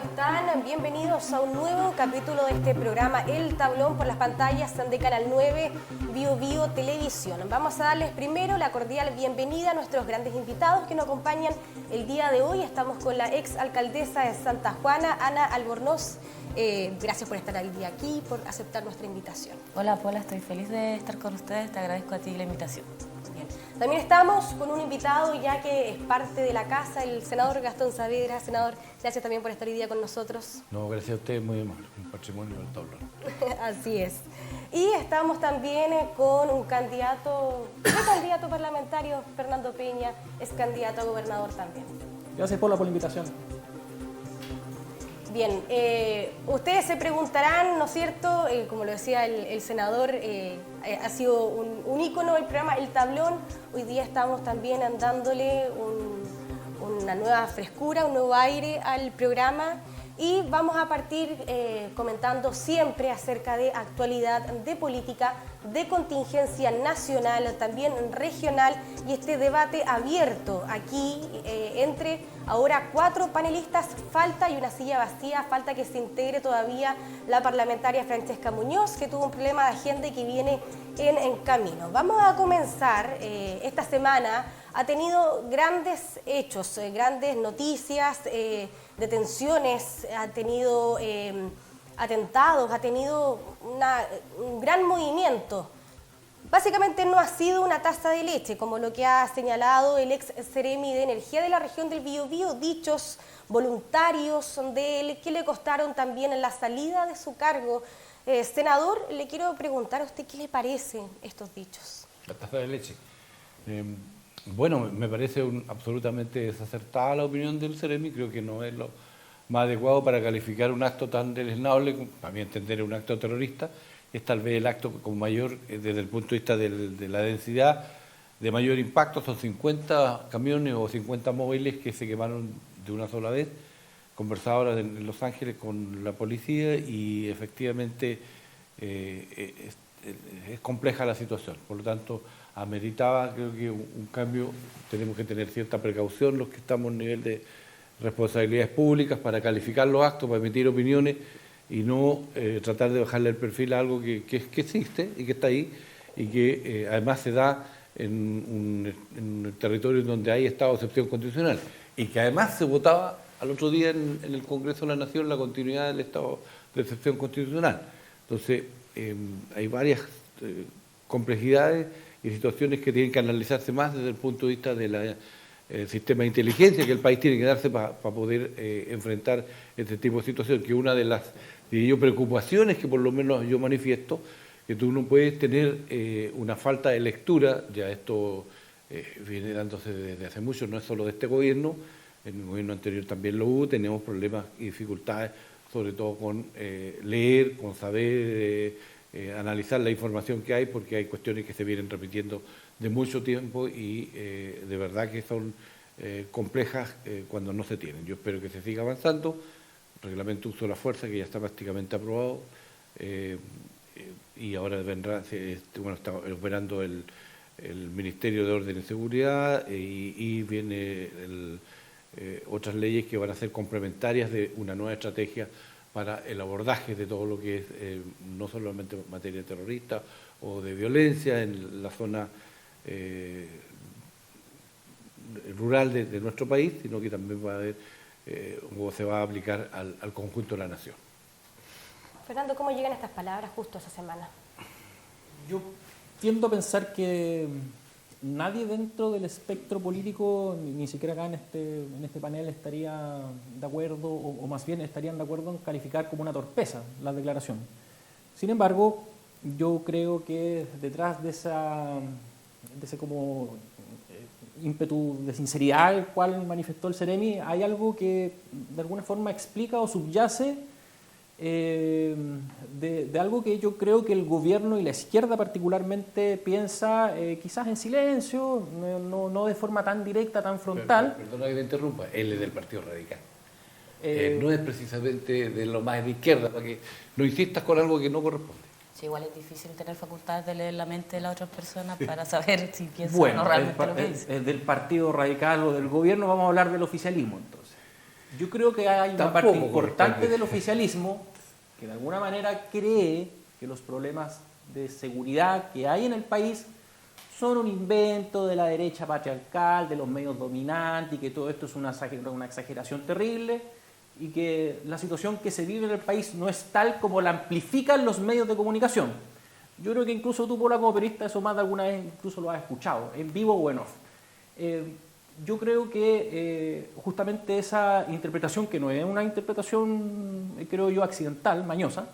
están? Bienvenidos a un nuevo capítulo de este programa El Tablón por las pantallas de Canal 9 Bio Bio Televisión. Vamos a darles primero la cordial bienvenida a nuestros grandes invitados que nos acompañan el día de hoy. Estamos con la ex alcaldesa de Santa Juana, Ana Albornoz. Gracias por estar hoy día aquí, por aceptar nuestra invitación. Hola Paula, estoy feliz de estar con ustedes, te agradezco a ti la invitación. Bien. También estamos con un invitado ya que es parte de la casa, el senador Gastón Saavedra. Senador, gracias también por estar hoy día con nosotros. No, gracias a ustedes, muy amable, un patrimonio del tablón. Así es. Y estamos también con un candidato, ¿qué candidato parlamentario? Fernando Peña, es candidato a gobernador también. Gracias Paula por la invitación. Bien, ustedes se preguntarán, ¿no es cierto? Como lo decía el senador, ha sido un ícono del programa El Tablón. Hoy día estamos también dándole una nueva frescura, un nuevo aire al programa. Y vamos a partir comentando siempre acerca de actualidad, de política, de contingencia nacional, también regional, y este debate abierto aquí entre ahora 4 panelistas. Falta y una silla vacía, falta que se integre todavía la parlamentaria Francesca Muñoz, que tuvo un problema de agenda y que viene en camino. Vamos a comenzar esta semana. Ha tenido grandes hechos, grandes noticias, detenciones, ha tenido atentados, ha tenido un gran movimiento. Básicamente no ha sido una taza de leche, como lo que ha señalado el ex Seremi de Energía de la región del Biobío, dichos voluntarios de él que le costaron también la salida de su cargo. Senador, le quiero preguntar a usted qué le parecen estos dichos. La taza de leche. Bueno, me parece absolutamente desacertada la opinión del Seremi, creo que no es lo más adecuado para calificar un acto tan deleznable, para mí entender un acto terrorista, es tal vez el acto con mayor, desde el punto de vista de la densidad, de mayor impacto. Son 50 camiones o 50 móviles que se quemaron de una sola vez. Conversaba ahora en Los Ángeles con la policía y efectivamente es compleja la situación, por lo tanto ameritaba, creo que un cambio. Tenemos que tener cierta precaución los que estamos a nivel de responsabilidades públicas para calificar los actos, para emitir opiniones y no tratar de bajarle el perfil a algo que existe y que está ahí y que además se da en un territorio donde hay estado de excepción constitucional y que además se votaba al otro día en el Congreso de la Nación la continuidad del estado de excepción constitucional. Entonces hay varias complejidades y situaciones que tienen que analizarse más desde el punto de vista del sistema de inteligencia que el país tiene que darse para poder enfrentar este tipo de situaciones, que una de las preocupaciones que por lo menos yo manifiesto, que tú no puedes tener una falta de lectura, ya esto viene dándose desde hace mucho, no es solo de este gobierno, en el gobierno anterior también lo hubo, tenemos problemas y dificultades, sobre todo con leer, con saber analizar la información que hay, porque hay cuestiones que se vienen repitiendo de mucho tiempo y de verdad que son complejas cuando no se tienen. Yo espero que se siga avanzando. El reglamento de uso de la fuerza, que ya está prácticamente aprobado, y ahora vendrá, está operando el Ministerio de Orden y Seguridad y viene otras leyes que van a ser complementarias de una nueva estrategia para el abordaje de todo lo que es no solamente materia terrorista o de violencia en la zona rural de nuestro país, sino que también va a haber o se va a aplicar al conjunto de la nación. Fernando, ¿cómo llegan estas palabras justo esa semana? Yo tiendo a pensar que nadie dentro del espectro político, ni siquiera acá en este panel, estaría de acuerdo, o más bien estarían de acuerdo en calificar como una torpeza la declaración. Sin embargo, yo creo que detrás de ese como ímpetu de sinceridad el cual manifestó el Seremi, hay algo que de alguna forma explica o subyace de algo que yo creo que el gobierno y la izquierda particularmente piensa quizás en silencio, no de forma tan directa, tan frontal. Perdona que te interrumpa, él es del Partido Radical. No es precisamente de lo más de izquierda, para que no insistas con algo que no corresponde. Sí, igual es difícil tener facultades de leer la mente de las otras personas para saber si piensan Bueno, o no realmente lo que dicen. del Partido Radical o del gobierno, vamos a hablar del oficialismo entonces. Yo creo que hay una Tampoco parte importante corresponde. del oficialismo que de alguna manera cree que los problemas de seguridad que hay en el país son un invento de la derecha patriarcal, de los medios dominantes, y que todo esto es una exageración terrible, y que la situación que se vive en el país no es tal como la amplifican los medios de comunicación. Yo creo que incluso tú, Paula, como periodista, eso más de alguna vez incluso lo has escuchado, en vivo o en off. Yo creo que justamente esa interpretación, que no es una interpretación, creo yo, accidental, mañosa,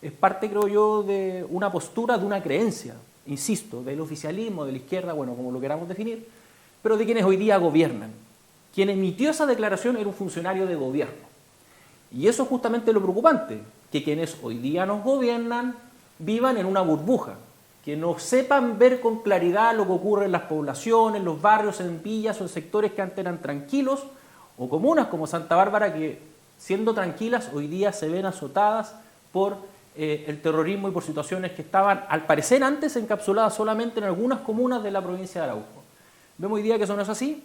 es parte, creo yo, de una postura, de una creencia, insisto, del oficialismo, de la izquierda, bueno, como lo queramos definir, pero de quienes hoy día gobiernan. Quien emitió esa declaración era un funcionario de gobierno. Y eso es justamente lo preocupante, que quienes hoy día nos gobiernan vivan en una burbuja, que no sepan ver con claridad lo que ocurre en las poblaciones, en los barrios, en villas o en sectores que antes eran tranquilos, o comunas como Santa Bárbara, que siendo tranquilas hoy día se ven azotadas por el terrorismo y por situaciones que estaban, al parecer antes, encapsuladas solamente en algunas comunas de la provincia de Arauco. Vemos hoy día que eso no es así,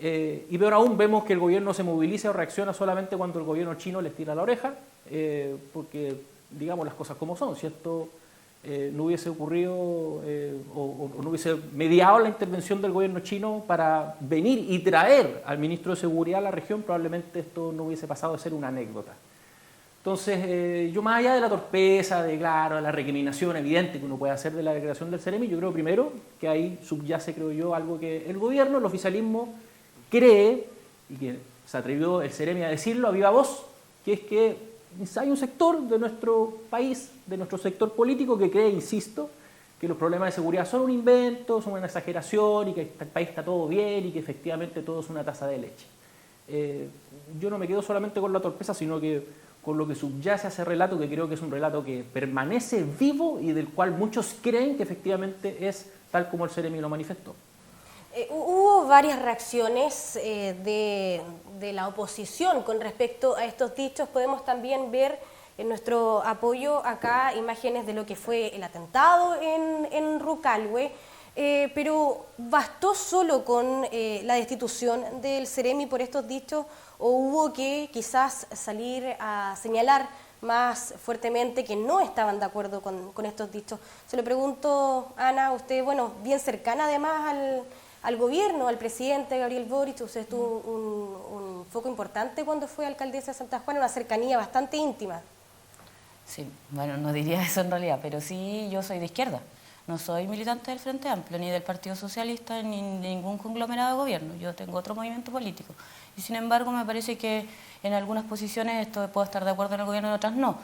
y peor aún, vemos que el gobierno se moviliza o reacciona solamente cuando el gobierno chino les tira la oreja, porque digamos las cosas como son, si esto no hubiese ocurrido o no hubiese mediado la intervención del gobierno chino para venir y traer al ministro de Seguridad a la región, probablemente esto no hubiese pasado de ser una anécdota. Entonces, yo más allá de la torpeza, de claro, la recriminación evidente que uno puede hacer de la declaración del Ceremi, yo creo primero que ahí subyace, creo yo, algo que el gobierno, el oficialismo, cree, y que se atrevió el Ceremi a decirlo a viva voz, que es que hay un sector de nuestro país, de nuestro sector político, que cree, insisto, que los problemas de seguridad son un invento, son una exageración, y que el país está todo bien, y que efectivamente todo es una taza de leche. Yo no me quedo solamente con la torpeza, sino que con lo que subyace a ese relato, que creo que es un relato que permanece vivo y del cual muchos creen que efectivamente es tal como el Ceremi lo manifestó. Hubo varias reacciones de la oposición con respecto a estos dichos. Podemos también ver en nuestro apoyo acá imágenes de lo que fue el atentado en Rucalhue, pero ¿bastó solo con la destitución del Ceremi por estos dichos o hubo que quizás salir a señalar más fuertemente que no estaban de acuerdo con estos dichos? Se lo pregunto, Ana, usted, bueno, bien cercana además al gobierno, al presidente Gabriel Boric, usted tuvo un foco importante cuando fue alcaldesa de Santa Juana, una cercanía bastante íntima. Sí, bueno, no diría eso en realidad, pero sí, yo soy de izquierda. No soy militante del Frente Amplio, ni del Partido Socialista, ni de ningún conglomerado de gobierno. Yo tengo otro movimiento político. Y sin embargo, me parece que en algunas posiciones esto puedo estar de acuerdo en el gobierno y en otras no.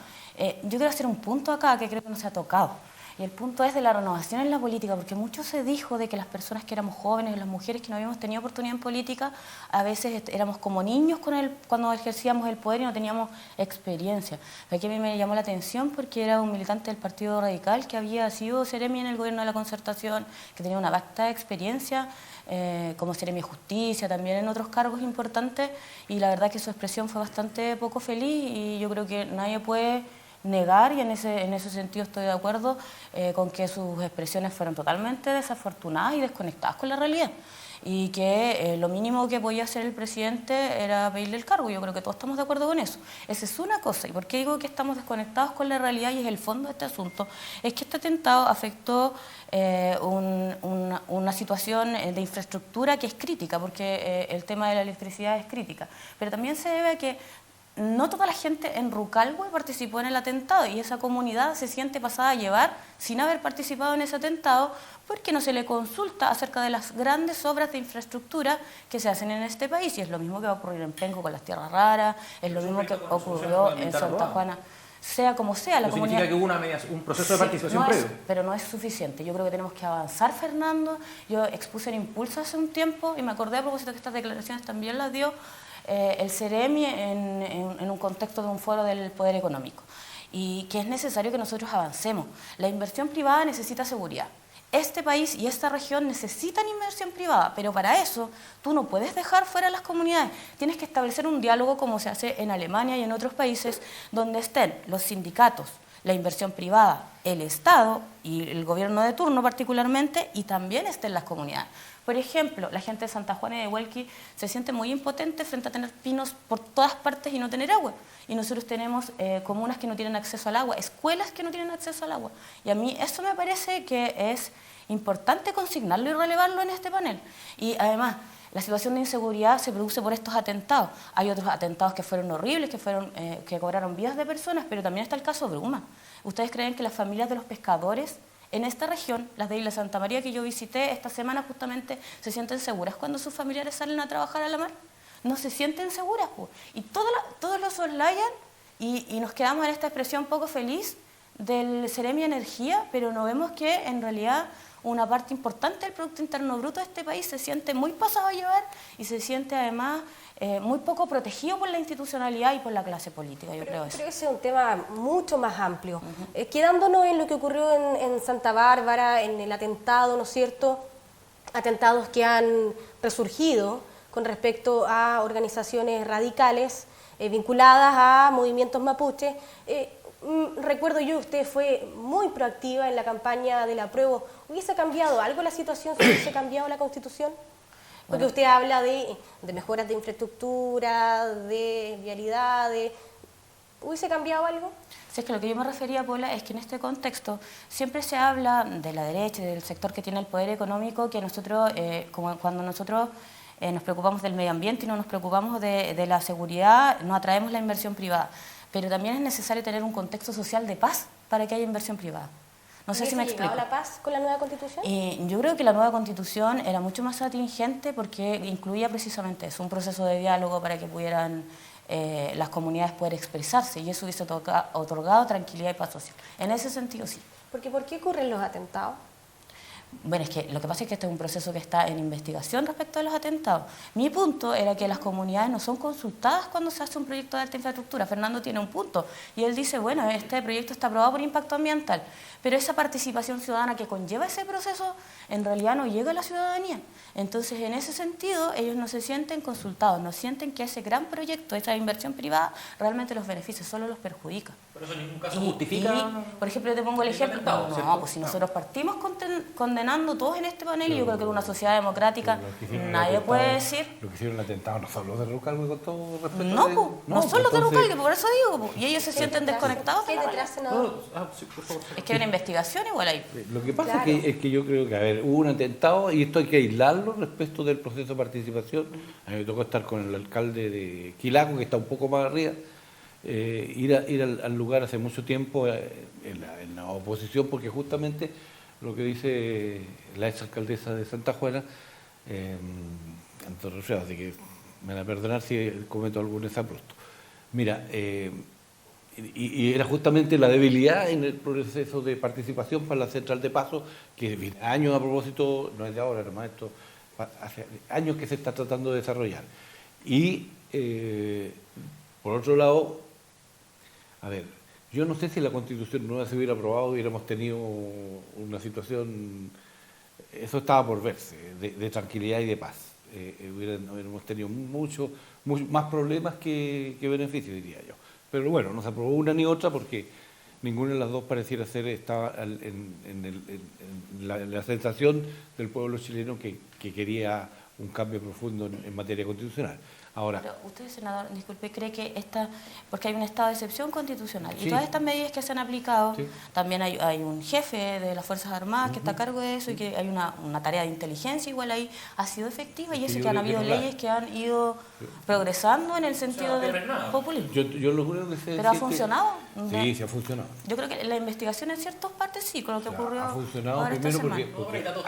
Yo quiero hacer un punto acá que creo que no se ha tocado. Y el punto es de la renovación en la política, porque mucho se dijo de que las personas que éramos jóvenes, las mujeres que no habíamos tenido oportunidad en política, a veces éramos como niños cuando ejercíamos el poder y no teníamos experiencia. Aquí a mí me llamó la atención porque era un militante del Partido Radical que había sido Ceremi en el gobierno de la Concertación, que tenía una vasta experiencia como Ceremi de Justicia, también en otros cargos importantes, y la verdad que su expresión fue bastante poco feliz y yo creo que nadie puede negar, y en ese sentido estoy de acuerdo con que sus expresiones fueron totalmente desafortunadas y desconectadas con la realidad, y que lo mínimo que podía hacer el presidente era pedirle el cargo. Yo creo que todos estamos de acuerdo con eso. Esa es una cosa. ¿Y por qué digo que estamos desconectados con la realidad? Y es el fondo de este asunto. Es que este atentado afectó una situación de infraestructura que es crítica, porque el tema de la electricidad es crítica, pero también se debe a que no toda la gente en Rucalhue participó en el atentado y esa comunidad se siente pasada a llevar sin haber participado en ese atentado porque no se le consulta acerca de las grandes obras de infraestructura que se hacen en este país. Y es lo mismo que va a ocurrir en Penco con las tierras raras, es lo mismo que ocurrió en Santa Juana. Sea como sea, la comunidad... Significa que hubo un proceso de participación previo. Pero no es suficiente. Yo creo que tenemos que avanzar, Fernando. Yo expuse en Impulso hace un tiempo y me acordé a propósito que estas declaraciones también las dio el Ceremi en un contexto de un foro del poder económico, y que es necesario que nosotros avancemos. La inversión privada necesita seguridad. Este país y esta región necesitan inversión privada, pero para eso tú no puedes dejar fuera a las comunidades. Tienes que establecer un diálogo como se hace en Alemania y en otros países donde estén los sindicatos, la inversión privada, el Estado y el gobierno de turno particularmente, y también estén las comunidades. Por ejemplo, la gente de Santa Juana y de Huelqui se siente muy impotente frente a tener pinos por todas partes y no tener agua. Y nosotros tenemos comunas que no tienen acceso al agua, escuelas que no tienen acceso al agua. Y a mí eso me parece que es importante consignarlo y relevarlo en este panel. Y además, la situación de inseguridad se produce por estos atentados. Hay otros atentados que fueron horribles, que cobraron vidas de personas, pero también está el caso Bruma. ¿Ustedes creen que las familias de los pescadores en esta región, las de Isla Santa María que yo visité esta semana justamente, se sienten seguras cuando sus familiares salen a trabajar a la mar? No se sienten seguras, pues. Y todos lo soslayan y nos quedamos en esta expresión poco feliz del Ceremi Energía, pero no vemos que en realidad una parte importante del Producto Interno Bruto de este país se siente muy pasado a llevar y se siente además muy poco protegido por la institucionalidad y por la clase política, yo creo eso. Creo que ese es un tema mucho más amplio. Quedándonos en lo que ocurrió en Santa Bárbara, en el atentado, ¿no es cierto? Atentados que han resurgido con respecto a organizaciones radicales vinculadas a movimientos mapuches. Recuerdo yo, usted fue muy proactiva en la campaña del apruebo. ¿Hubiese cambiado algo la situación si hubiese cambiado la Constitución? Porque usted habla de mejoras de infraestructura, de vialidades. ¿Hubiese cambiado algo? Si es que lo que yo me refería, Paula, es que en este contexto siempre se habla de la derecha y del sector que tiene el poder económico, que nosotros, como cuando nosotros nos preocupamos del medio ambiente y no nos preocupamos de la seguridad, no atraemos la inversión privada. Pero también es necesario tener un contexto social de paz para que haya inversión privada. No sé si me explico. ¿La paz con la nueva Constitución? Yo creo que la nueva Constitución era mucho más atingente porque incluía precisamente eso, un proceso de diálogo para que pudieran las comunidades poder expresarse y eso hubiese otorgado tranquilidad y paz social. En ese sentido, sí. Porque ¿por qué ocurren los atentados? Bueno, es que lo que pasa es que este es un proceso que está en investigación respecto a los atentados. Mi punto era que las comunidades no son consultadas cuando se hace un proyecto de alta infraestructura. Fernando tiene un punto y él dice, bueno, este proyecto está aprobado por impacto ambiental, pero esa participación ciudadana que conlleva ese proceso en realidad no llega a la ciudadanía. Entonces, en ese sentido, ellos no se sienten consultados, no sienten que ese gran proyecto, esa inversión privada, realmente los beneficia, solo los perjudica. Pero eso en ningún caso justifica... Por ejemplo, yo te pongo el ejemplo. No, pues si nosotros partimos condenando todos en este panel, y yo creo que en una sociedad democrática nadie puede decir... Lo que hicieron el atentado no solo de Rucalgo, con todo respeto. No solo de Rucalgo, por eso digo, y ellos se sienten desconectados. ¿Qué detrás, senador? Es que hay una investigación igual ahí. Lo que pasa es que yo creo que, a ver, hubo un atentado y esto hay que aislarlo respecto del proceso de participación. A mí me tocó estar con el alcalde de Quilaco, que está un poco más arriba, ir al lugar hace mucho tiempo en la oposición, porque justamente lo que dice la exalcaldesa de Santa Juana, así que me van a perdonar si cometo algún exabrupto. Mira, y era justamente la debilidad en el proceso de participación para la central de paso, que viene años a propósito, no es de ahora, hermano, esto hace años que se está tratando de desarrollar. Y por otro lado, a ver, yo no sé si la Constitución nueva se hubiera aprobado, hubiéramos tenido una situación, eso estaba por verse, de tranquilidad y de paz. Hubiéramos tenido mucho más problemas que beneficios, diría yo. Pero bueno, no se aprobó una ni otra porque ninguna de las dos pareciera ser, estaba en la sensación del pueblo chileno que quería un cambio profundo en materia constitucional. Ahora, pero usted, senador, disculpe, cree que porque hay un estado de excepción constitucional sí, y todas estas medidas que se han aplicado, sí, también hay un jefe de las Fuerzas Armadas que está a cargo de eso y que hay una tarea de inteligencia igual ahí, ha sido efectiva y eso que han habido leyes que han ido progresando en el sentido del populismo. Yo lo único que sé ¿Pero ha decir funcionado? Sí, se ha funcionado. Yo creo que la investigación en ciertas partes sí, con lo que ocurrió Ha funcionado ahora esta primero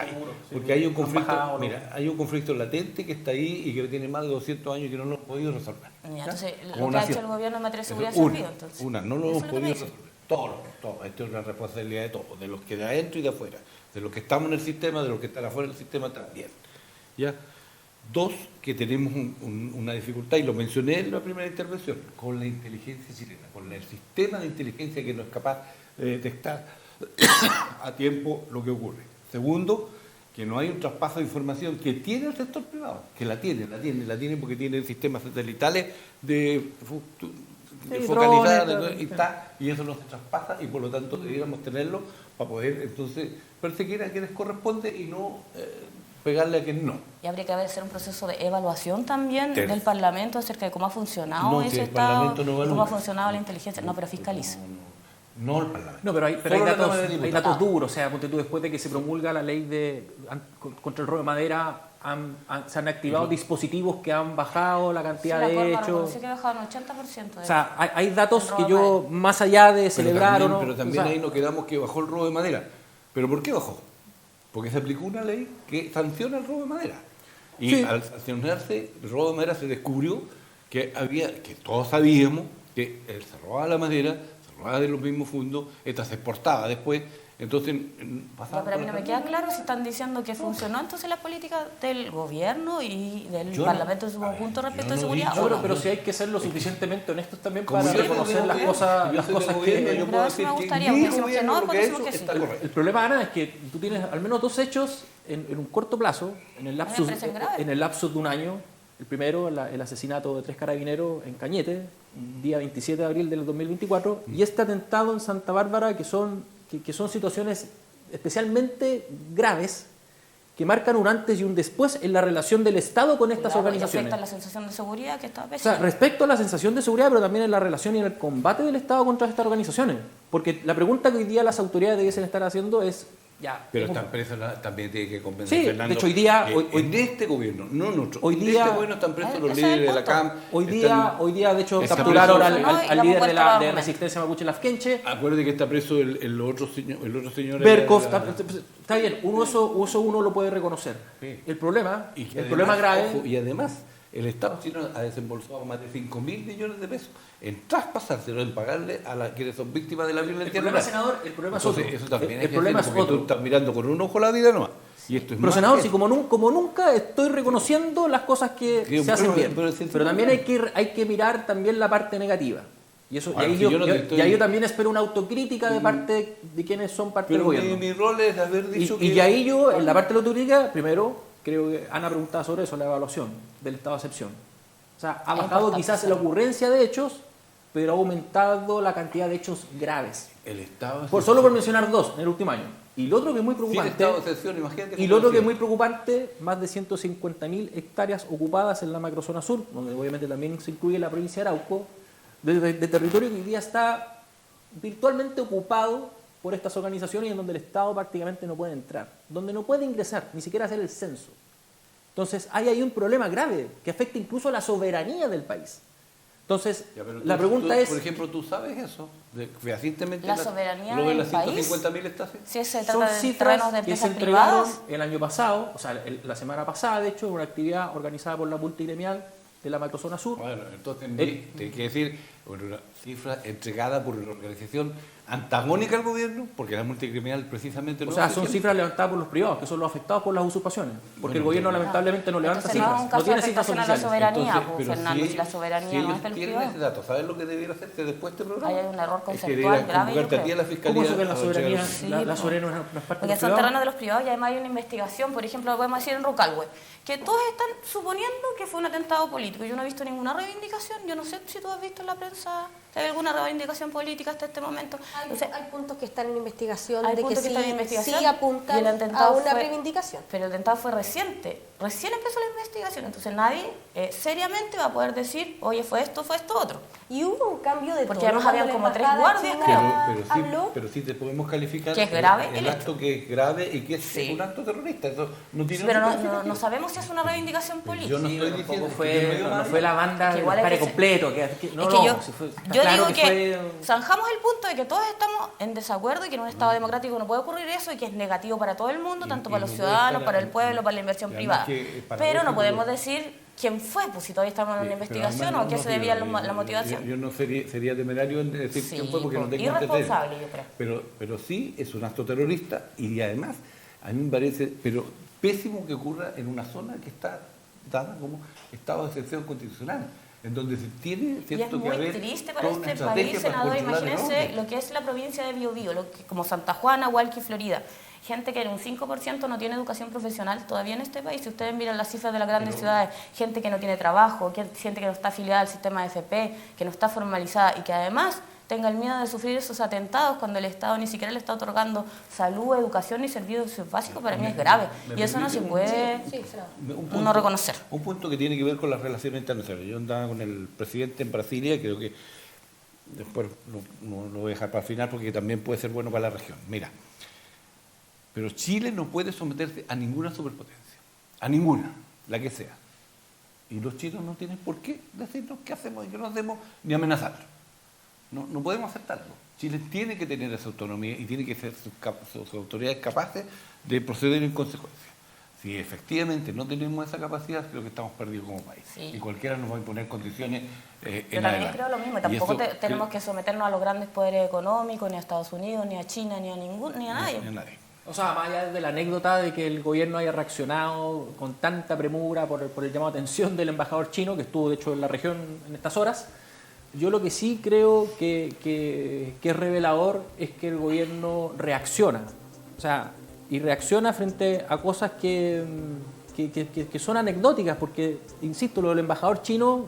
porque hay un conflicto, mira, hay un conflicto latente que está ahí y que tiene más de 200 años y que no lo hemos podido resolver. Entonces, lo que ha hecho el gobierno en materia de seguridad ha servido, entonces. No lo hemos podido resolver. Todo. Esto es una responsabilidad de todos, de los que de adentro y de afuera, de los que estamos en el sistema, de los que están afuera del sistema también. ¿Ya? Dos, que tenemos una dificultad, y lo mencioné en la primera intervención, con la inteligencia chilena, con el sistema de inteligencia que no es capaz de detectar a tiempo lo que ocurre. Segundo, que no hay un traspaso de información que tiene el sector privado, que la tiene porque tiene sistemas satelitales de focalizar, y eso no se traspasa y por lo tanto debiéramos tenerlo para poder entonces perseguir a quienes corresponde y no pegarle a quien no. Y habría que hacer un proceso de evaluación también Ter- del Parlamento acerca de cómo ha funcionado No, ese si el Estado, Parlamento no evalúa. cómo ha funcionado la inteligencia. No, pero fiscaliza. No el Parlamento. No, pero hay Solo la Cámara de hay Diputados. datos duros. O sea, ponte tú, después de que se promulga la ley contra el robo de madera, se han activado dispositivos que han bajado la cantidad Sí, la de Corma hechos. reconoció que ha bajado un 80% de O sea, hay datos el robo que de yo, madera. más allá de celebrar o no... Pero también o sea, ahí nos quedamos que bajó el robo de madera. ¿Pero por qué bajó? Porque se aplicó una ley que sanciona el robo de madera. Y Sí. al sancionarse el robo de madera se descubrió que todos sabíamos que se robaba la madera, se robaba de los mismos fondos, esta se exportaba después, entonces pasaba. Ya, pero a mí por no la me queda cantidad. claro si están diciendo que funcionó entonces la política del gobierno y del Yo no- Parlamento en su a ver, conjunto yo respecto no a seguridad. digo- ¿o pero, no? pero si hay que ser lo suficientemente honestos también Como para yo reconocer soy las de cosas, gobierno, las yo soy de cosas gobierno, que... yo Pero puedo eso me decir que gustaría, mi porque decimos que no, gobierno lo después que ha decimos hecho que sí. está correcto. El problema, Ana, es que tú tienes al menos dos hechos en un corto plazo, en el lapsus, parecen graves. en el lapsus de un año. El primero, el asesinato de 3 carabineros en Cañete, un día 27 de abril del 2024, y este atentado en Santa Bárbara, que son situaciones especialmente graves, que marcan un antes y un después en la relación del Estado con estas Claro, y organizaciones. afecta la sensación de seguridad que está O pésima. sea, respecto a la sensación de seguridad, pero también en la relación y en el combate del Estado contra estas organizaciones. Porque la pregunta que hoy día las autoridades debiesen estar haciendo es, ya, Pero hemos- esta empresa también tiene que convencer, Sí, Fernando, de hecho, hoy día- que hoy- en este gobierno, no en otro, hoy en día- este gobierno están presos los ese es líderes el de la punto. CAM. hoy día, de hecho, está capturaron preso- al No, y líder damos de vuelta la al de argumento. resistencia mapuche Lafkenche. Acuérdate que está preso el otro señor. Berkov, de la- está bien, eso uno lo puede reconocer. Sí. El problema, Y que el además, problema grave, ojo, y además, el Estado chileno ha desembolsado más de 5.000 millones de pesos en traspasárselo, en pagarle a las quienes son víctimas de la el violencia problema, rural. senador, el problema Entonces, es otro. eso también El hay que problema decirlo, es porque tú otro. estás mirando con un ojo la vida nomás. Y esto es Pero más senador, que si eso. como nunca estoy reconociendo las cosas que Que- se hacen bien, pero si- pero también hay que mirar también la parte negativa. Y eso, Ahora, y ahí si yo, yo no te estoy- y ahí yo también espero una autocrítica de parte de quienes son parte Pero del gobierno. mi rol es haber dicho Y ahí yo, en la parte de la autocrítica, primero, creo que Ana preguntaba sobre eso, la evaluación del estado de excepción. O sea, ha Es bajado importante quizás la hacerlo. ocurrencia de hechos, pero ha aumentado la cantidad de hechos graves. el Estado... Solo por mencionar dos en el último año. Y lo otro que es muy Sin preocupante... Estado de excepción, imagínate. Y cómo lo otro que es decía. muy preocupante, más de 150.000 hectáreas ocupadas en la macrozona sur, donde obviamente también se incluye la provincia de Arauco, de territorio que hoy día está virtualmente ocupado por estas organizaciones y en donde el Estado prácticamente no puede entrar, donde no puede ingresar, ni siquiera hacer el censo. Entonces hay ahí un problema grave que afecta incluso a la soberanía del país. Entonces, Ya, pero la pregunta es... Por ejemplo, ¿tú sabes eso? Fehacientemente La soberanía lo de del las país. 150.000 hectáreas. Si se Son trata de cifras terrenos de que se empresas entregaron privadas, el año pasado, o sea, la semana pasada, de hecho, en una actividad organizada por la multigremial de la macrozona sur. Bueno, entonces te hay que decir una cifra entregada por una organización antagónica al gobierno, porque la multicriminal precisamente O no sea, es son oficial. cifras levantadas por los privados, que son los afectados por las usurpaciones. Porque el gobierno lamentablemente no levanta entonces no es cifras, un no caso de tiene cifras afectación a la oficiales. soberanía, Entonces, pues, pero Fernando, si si la soberanía si no ellos es del tienen privado. ese dato, ¿sabes lo que debiera hacerse después de este programa? Ahí hay un error Es que conceptual debería grave, yo convocarte a ti a creo. la fiscalía. ¿Cómo eso que la a soberanía, llegar- Sí, la pues. soberanía no es parte Porque del son privado? terrenos de los privados y además hay una investigación, por ejemplo, lo podemos decir en Rucalhue, que todos están suponiendo que fue un atentado político. Yo no he visto ninguna reivindicación, yo no sé si tú has visto en la prensa si hay alguna reivindicación política hasta este momento. Entonces, Hay puntos que están en investigación hay de que puntos que sí, están en investigación sí y apuntan el a atentado una fue- reivindicación. pero el atentado fue reciente, recién empezó la investigación, entonces nadie seriamente va a poder decir, oye, fue esto otro. Y hubo un cambio de Porque tono además cuando habían la como 3 embajada guardias, china creo. habló. pero sí te podemos calificar Que es grave el el acto que es grave y que es Sí. un acto terrorista. Eso no tiene Pero otra no calificación. sabemos si es una reivindicación política. Yo no Sí, estoy pero diciendo tampoco que yo no fue, digo no nada. fue la banda Que del igual hay pare que completo. No, es que no, yo, si está yo claro digo que fue- zanjamos el punto de que todos estamos en desacuerdo y que en un Estado democrático no puede ocurrir eso y que es negativo para todo el mundo, tanto y para los no puede ciudadanos, estar- para el pueblo, para la inversión y además privada. que es Pero paradójico no podemos que- decir quién fue, pues si todavía estamos en una Pero investigación además o a qué no se debía digo, la motivación. Yo no sería temerario en decir Sí, quién fue porque no pues, tengo antecedentes. irresponsable, yo creo. Pero sí es un acto terrorista y además a mí me parece pero pésimo que ocurra en una zona que está dada como estado de excepción constitucional, en donde se tiene Y es cierto que muy haber triste para toda una este estrategia país, para senador. controlar el Imagínense orden. lo que es la provincia de Biobío, como Santa Juana, Hualqui, Florida. Gente que en un 5% no tiene educación profesional todavía en este país. Si ustedes miran las cifras de las grandes ciudades, gente que no tiene trabajo, gente que no está afiliada al sistema de FP, que no está formalizada y que además tenga el miedo de sufrir esos atentados cuando el Estado ni siquiera le está otorgando salud, educación y servicios básicos, para mí es grave. Y eso no se puede uno reconocer. Un punto que tiene que ver con las relaciones internacionales. Yo andaba con el presidente en Brasilia, creo que después no lo voy a dejar para el final porque también puede ser bueno para la región. Mira, pero Chile no puede someterse a ninguna superpotencia, a ninguna, la que sea. Y los chinos no tienen por qué decirnos qué hacemos y qué no hacemos, ni amenazarlo. No podemos aceptarlo. Chile tiene que tener esa autonomía y tiene que ser sus autoridades capaces de proceder en consecuencia. Si efectivamente no tenemos esa capacidad, creo que estamos perdidos como país. Sí. Y cualquiera nos va a imponer condiciones Yo en también adelante. creo lo mismo. Tampoco tenemos que someternos a los grandes poderes económicos, ni a Estados Unidos, ni a China, ni a nadie. Ni a nadie. O sea, más allá de la anécdota de que el gobierno haya reaccionado con tanta premura por el llamado de atención del embajador chino, que estuvo de hecho en la región en estas horas, yo lo que sí creo que es revelador es que el gobierno reacciona. O sea, y reacciona frente a cosas que son anecdóticas, porque, insisto, lo del embajador chino,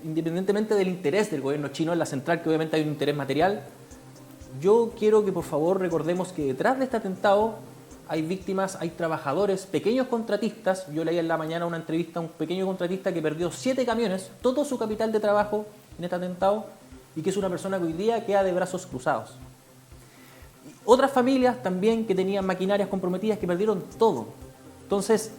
independientemente del interés del gobierno chino en la central, que obviamente hay un interés material, yo quiero que por favor recordemos que detrás de este atentado hay víctimas, hay trabajadores, pequeños contratistas. Yo leí en la mañana una entrevista a un pequeño contratista que perdió 7 camiones, todo su capital de trabajo en este atentado, y que es una persona que hoy día queda de brazos cruzados. Otras familias también que tenían maquinarias comprometidas que perdieron todo. Entonces,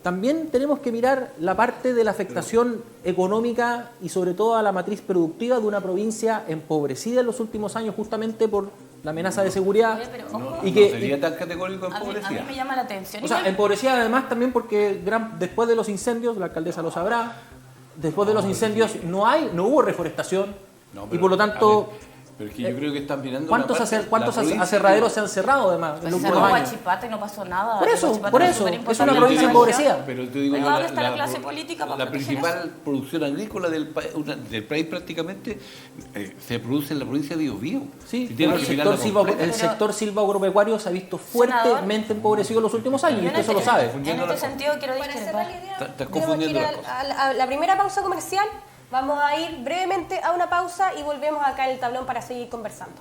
también tenemos que mirar la parte de la afectación económica y sobre todo a la matriz productiva de una provincia empobrecida en los últimos años justamente por la amenaza de seguridad. Oye, pero, ojo, No sería tan categórico A mí empobrecida. me llama la atención. O sea, igual. empobrecida además también porque después de los incendios, la alcaldesa lo sabrá, después de los incendios no hubo reforestación No, y pero, por lo tanto... a ver, pero es que yo creo que están mirando ¿Cuántos una parte, cuántos la provincia aserraderos se han cerrado además en Pues los se últimos cerró años? Huachipato y no pasó nada. Por eso, Huachipato por es eso, súper es importante una en provincia la región. empobrecida. Pero te digo, Pero ¿dónde está la clase política para la proteger principal producción agrícola del país prácticamente se produce en la provincia de Biobío. Sí, Si tienes el que mirarlo completo. Pero- sector silvagropecuario se ha visto Senador, fuertemente empobrecido en los últimos años, y Yo en usted eso lo este- sabe. En este sentido quiero Para discrepar. cerrar la idea, Estás tenemos que ir confundiendo las cosas. a la primera pausa comercial. Vamos a ir brevemente a una pausa y volvemos acá en el tablón para seguir conversando.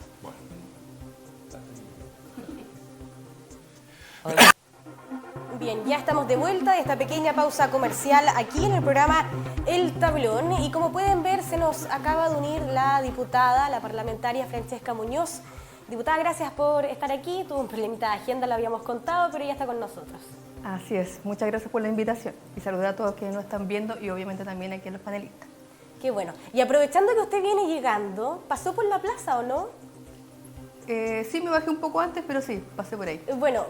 Bien, ya estamos de vuelta de esta pequeña pausa comercial aquí en el programa El Tablón, y como pueden ver se nos acaba de unir la diputada, la parlamentaria Francesca Muñoz. Diputada, gracias por estar aquí. Tuvo un problemita de agenda, lo habíamos contado, pero ya está con nosotros. Así es, muchas gracias por la invitación y saludar a todos quienes nos están viendo y obviamente también aquí a los panelistas. Qué bueno. Y aprovechando que usted viene llegando, ¿pasó por la plaza o no? Sí, me bajé un poco antes, pero sí, pasé por ahí. Bueno,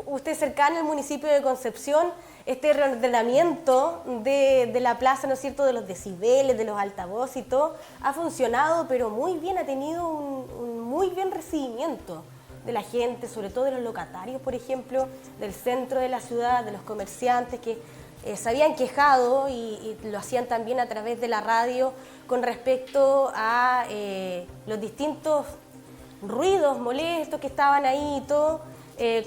usted cercano al municipio de Concepción, este reordenamiento de la plaza, ¿no es cierto?, de los decibeles, de los altavoces y todo, ha funcionado, pero muy bien, ha tenido un muy bien recibimiento de la gente, sobre todo de los locatarios, por ejemplo, del centro de la ciudad, de los comerciantes que se habían quejado y lo hacían también a través de la radio con respecto a los distintos ruidos molestos que estaban ahí y todo,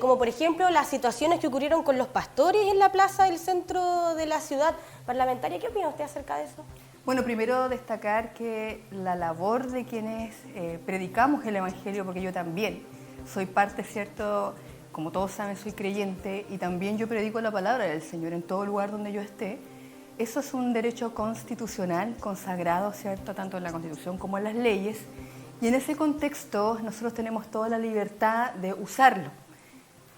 como por ejemplo las situaciones que ocurrieron con los pastores en la plaza del centro de la ciudad. Parlamentaria, ¿qué opina usted acerca de eso? Bueno, primero destacar que la labor de quienes predicamos el Evangelio, porque yo también soy parte, ¿cierto? Como todos saben, soy creyente y también yo predico la palabra del Señor en todo lugar donde yo esté. Eso es un derecho constitucional consagrado, ¿cierto?, tanto en la Constitución como en las leyes. Y en ese contexto nosotros tenemos toda la libertad de usarlo.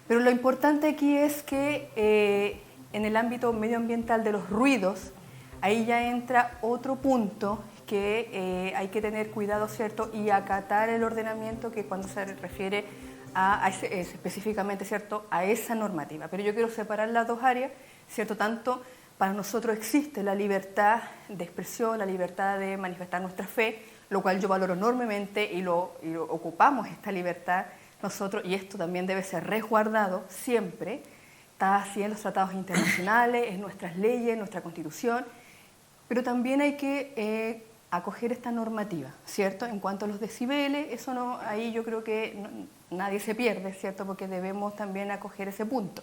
Pero lo importante aquí es que en el ámbito medioambiental de los ruidos, ahí ya entra otro punto que hay que tener cuidado, ¿cierto?, y acatar el ordenamiento que cuando se refiere específicamente, ¿cierto?, a esa normativa. Pero yo quiero separar las dos áreas, ¿cierto? Tanto para nosotros existe la libertad de expresión, la libertad de manifestar nuestra fe, lo cual yo valoro enormemente y lo ocupamos esta libertad nosotros, y esto también debe ser resguardado siempre. Está así en los tratados internacionales, en nuestras leyes, en nuestra Constitución, pero también hay que acoger esta normativa, ¿cierto? En cuanto a los decibeles, eso no, ahí yo creo que nadie se pierde, ¿cierto? Porque debemos también acoger ese punto.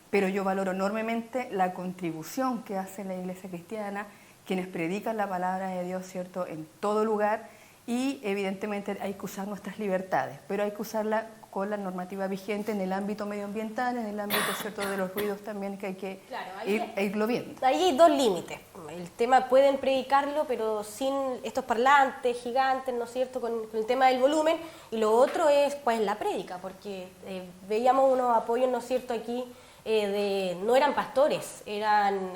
Pero yo valoro enormemente la contribución que hace la Iglesia cristiana, quienes predican la palabra de Dios, ¿cierto?, en todo lugar, y evidentemente hay que usar nuestras libertades, pero hay que usarla con la normativa vigente en el ámbito medioambiental, en el ámbito, ¿cierto?, de los ruidos también, que hay que irlo viendo. Ahí hay dos límites. El tema pueden predicarlo, pero sin estos parlantes gigantes, ¿no es cierto?, con el tema del volumen. Y lo otro es, pues, la prédica, porque veíamos unos apoyos, ¿no es cierto?, aquí no eran pastores, eran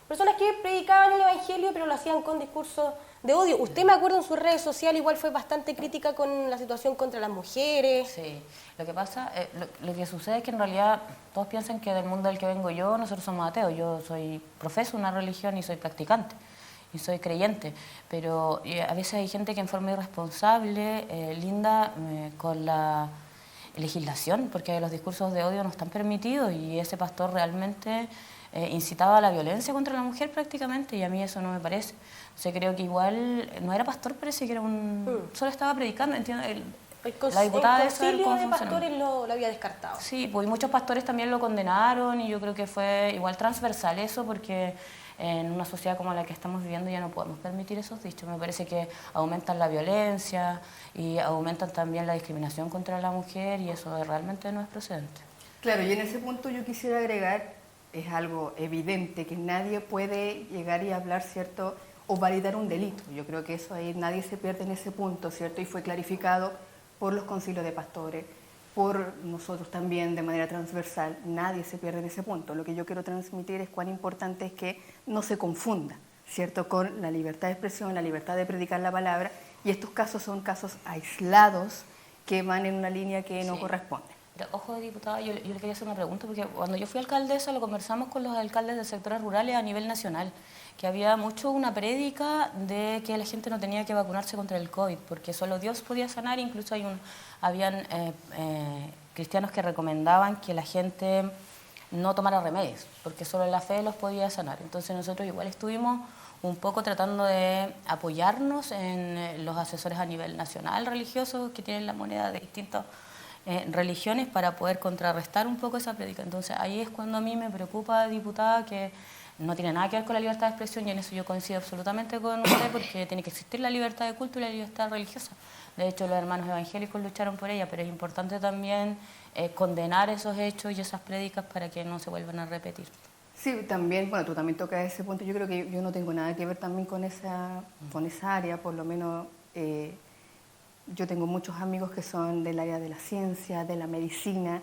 personas que predicaban el Evangelio, pero lo hacían con discursos de odio. Usted, me acuerdo, en sus redes sociales igual fue bastante crítica con la situación contra las mujeres. Sí, lo que pasa, lo que sucede es que en realidad todos piensan que del mundo del que vengo yo, nosotros somos ateos. Yo profeso una religión y soy practicante y soy creyente, pero a veces hay gente que en forma irresponsable linda con la legislación, porque los discursos de odio no están permitidos, y ese pastor realmente incitaba a la violencia contra la mujer prácticamente, y a mí eso no me parece. O sea, creo que igual no era pastor, parece que era solo estaba predicando, entiendo. La diputada el concilio cómo de funciona. pastores lo había descartado. Sí, pues y muchos pastores también lo condenaron, y yo creo que fue igual transversal eso, porque en una sociedad como la que estamos viviendo ya no podemos permitir esos dichos. Me parece que aumentan la violencia y aumentan también la discriminación contra la mujer, y eso realmente no es procedente. Claro, y en ese punto yo quisiera agregar, es algo evidente, que nadie puede llegar y hablar, ¿cierto?, o validar un delito. Yo creo que eso ahí nadie se pierde en ese punto, ¿cierto? Y fue clarificado por los concilios de pastores, por nosotros también de manera transversal. Nadie se pierde en ese punto. Lo que yo quiero transmitir es cuán importante es que no se confunda, ¿cierto?, con la libertad de expresión, la libertad de predicar la palabra, y estos casos son casos aislados que van en una línea que no corresponde. Pero, ojo, diputada, yo le quería hacer una pregunta, porque cuando yo fui alcaldesa lo conversamos con los alcaldes de sectores rurales a nivel nacional, que había mucho una prédica de que la gente no tenía que vacunarse contra el COVID, porque solo Dios podía sanar. Incluso habían cristianos que recomendaban que la gente no tomara remedios, porque solo la fe los podía sanar. Entonces nosotros igual estuvimos un poco tratando de apoyarnos en los asesores a nivel nacional religiosos que tienen la moneda de distintas religiones para poder contrarrestar un poco esa prédica. Entonces ahí es cuando a mí me preocupa, diputada, que no tiene nada que ver con la libertad de expresión, y en eso yo coincido absolutamente con usted, porque tiene que existir la libertad de culto y la libertad religiosa. De hecho, los hermanos evangélicos lucharon por ella, pero es importante también condenar esos hechos y esas prédicas para que no se vuelvan a repetir. Sí, también, bueno, tú también tocas ese punto. Yo creo que yo no tengo nada que ver también con esa área, por lo menos yo tengo muchos amigos que son del área de la ciencia, de la medicina,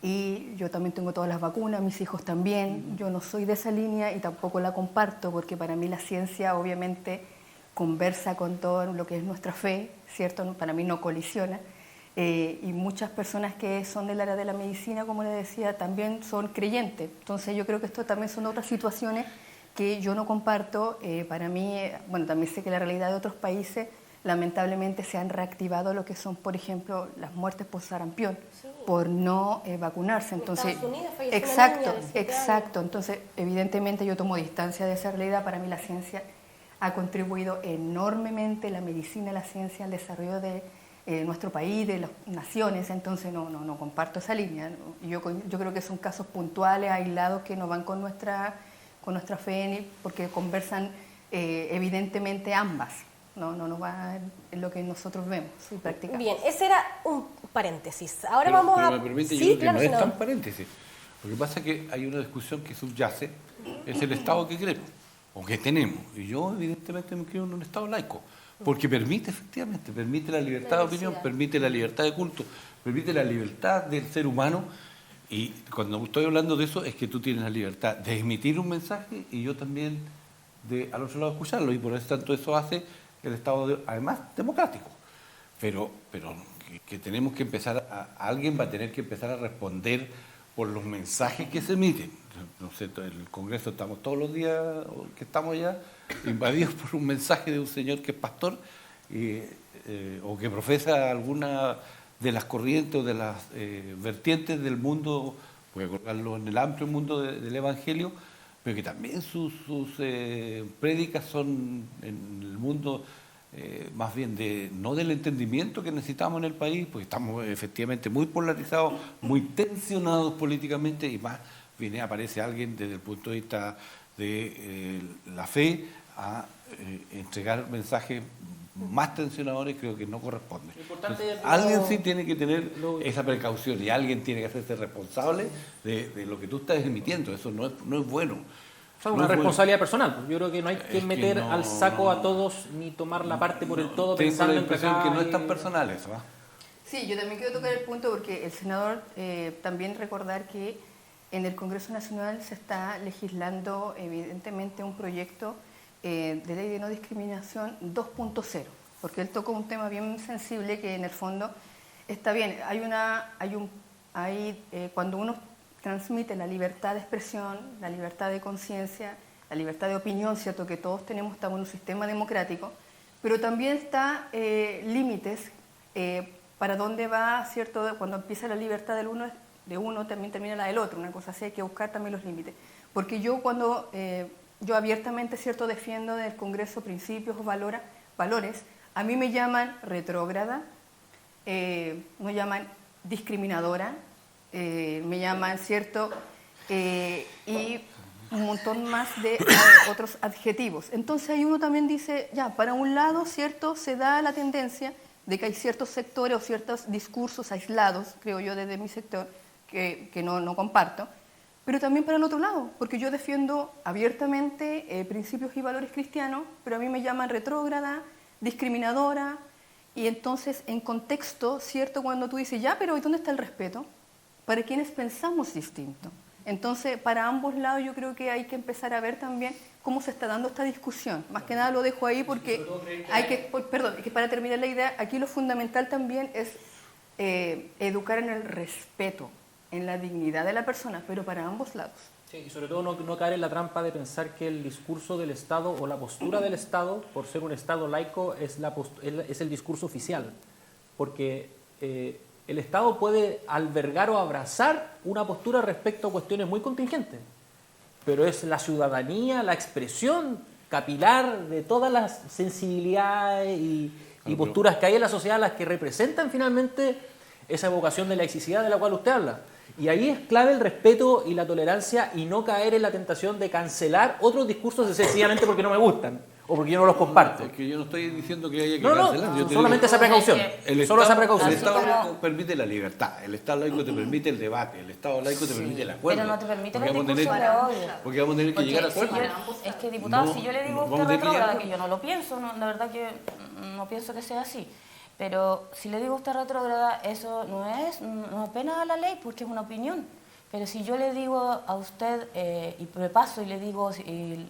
y yo también tengo todas las vacunas, mis hijos también. Yo no soy de esa línea y tampoco la comparto, porque para mí la ciencia obviamente conversa con todo lo que es nuestra fe, ¿cierto? Para mí no colisiona. Y muchas personas que son del área de la medicina, como les decía, también son creyentes. Entonces yo creo que esto también son otras situaciones que yo no comparto. Para mí, bueno, también sé que la realidad de otros países, lamentablemente se han reactivado lo que son, por ejemplo, las muertes por sarampión, por no vacunarse. Entonces, Estados Unidos falleció una niña de 7 años. exacto. Entonces, evidentemente yo tomo distancia de esa realidad. Para mí la ciencia ha contribuido enormemente, la medicina, la ciencia, al desarrollo de nuestro país, de las naciones. Entonces no comparto esa línea. Yo creo que son casos puntuales, aislados, que no van con nuestra fe, porque conversan evidentemente ambas. No va en lo que nosotros vemos y practicamos. Bien, ese era un paréntesis. Ahora vamos a... Me permite, sí, yo creo que claro, no es senador. tan paréntesis. Lo que pasa es que hay una discusión que subyace, es el Estado que queremos, o que tenemos. Y yo, evidentemente, me creo en un Estado laico, porque permite, efectivamente, permite la libertad de opinión, permite la libertad de culto, permite la libertad del ser humano. Y cuando estoy hablando de eso, es que tú tienes la libertad de emitir un mensaje y yo también al otro lado escucharlo. Y por eso tanto eso hace el Estado, además, democrático. Pero que tenemos que empezar, alguien va a tener que empezar a responder por los mensajes que se emiten. No sé, en el Congreso estamos todos los días, que estamos ya, invadidos por un mensaje de un señor que es pastor, o que profesa alguna de las corrientes o de las vertientes del mundo, voy a colocarlo en el amplio mundo del Evangelio, pero que también sus prédicas son en el mundo más bien no del entendimiento que necesitamos en el país, porque estamos efectivamente muy polarizados, muy tensionados políticamente, y más aparece alguien desde el punto de vista de la fe a entregar mensajes más tensionadores, creo que no corresponde. Importante Entonces, alguien sí tiene que tener esa precaución y alguien tiene que hacerse responsable de lo que tú estás emitiendo. Eso no es bueno. O sea, No una es bueno. responsabilidad personal. Yo creo que no hay que Es que meter no, al saco a no. todos ni tomar la parte por el todo Tengo pensando la en impresión acá que no es y- tan personal eso. ¿Ah? Sí, yo también quiero tocar el punto porque el senador también recordar que en el Congreso Nacional se está legislando evidentemente un proyecto de ley de no discriminación 2.0, porque él tocó un tema bien sensible que en el fondo está bien, cuando uno transmite la libertad de expresión, la libertad de conciencia, la libertad de opinión, cierto que todos estamos en un sistema democrático, pero también está límites para dónde va, cierto, cuando empieza la libertad de uno también termina la del otro, una cosa así, hay que buscar también los límites. Porque yo cuando yo abiertamente, cierto, defiendo del Congreso principios o valores, a mí me llaman retrógrada, me llaman discriminadora, me llaman, cierto, y un montón más de otros adjetivos. Entonces ahí uno también dice, ya, para un lado, cierto, se da la tendencia de que hay ciertos sectores o ciertos discursos aislados, creo yo desde mi sector, que no comparto, pero también para el otro lado, porque yo defiendo abiertamente principios y valores cristianos, pero a mí me llaman retrógrada, discriminadora, y entonces en contexto, cierto, cuando tú dices, ya, pero ¿y dónde está el respeto? Para quienes pensamos distinto. Entonces, para ambos lados yo creo que hay que empezar a ver también cómo se está dando esta discusión. Más que nada lo dejo ahí porque hay que, perdón, que para terminar la idea, aquí lo fundamental también es educar en el respeto, en la dignidad de la persona, pero para ambos lados. Sí, y sobre todo no caer en la trampa de pensar que el discurso del Estado o la postura del Estado, por ser un Estado laico, es el discurso oficial. Porque el Estado puede albergar o abrazar una postura respecto a cuestiones muy contingentes, pero es la ciudadanía, la expresión capilar de todas las sensibilidades y posturas que hay en la sociedad las que representan finalmente esa vocación de laicidad de la cual usted habla. Y ahí es clave el respeto y la tolerancia y no caer en la tentación de cancelar otros discursos sencillamente porque no me gustan o porque yo no los comparto. Es que yo no estoy diciendo que haya que No, cancelar. Yo te solamente digo, esa precaución. Solo esa precaución. El Estado Así como- laico permite la libertad, el Estado laico te permite el debate, el Estado laico te permite el acuerdo. pero no te permite Porque los vamos a tener- discursos de odio. Porque vamos a tener que Porque llegar a si acuerdos. es que, diputado, No, si yo le digo a vamos usted a tener que llegar a retrógrada, que yo no lo pienso, la verdad que no pienso que sea así, pero si le digo a usted retrógrada, eso no apena a la ley porque es una opinión. Pero si yo le digo a usted, y me paso y le digo,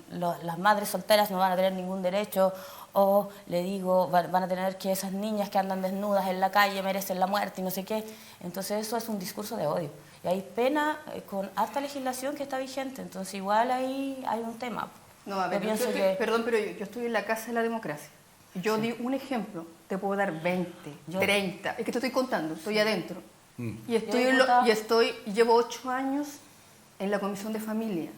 las madres solteras no van a tener ningún derecho, o le digo, van a tener que esas niñas que andan desnudas en la calle merecen la muerte y no sé qué, entonces eso es un discurso de odio. Y hay pena con harta legislación que está vigente, entonces igual ahí hay un tema. No, a ver, Yo pienso que- perdón, pero yo estoy en la casa de la democracia. Yo di un ejemplo, te puedo dar 20, 30, es que te estoy contando, estoy adentro. Y llevo 8 años en la Comisión de Familia.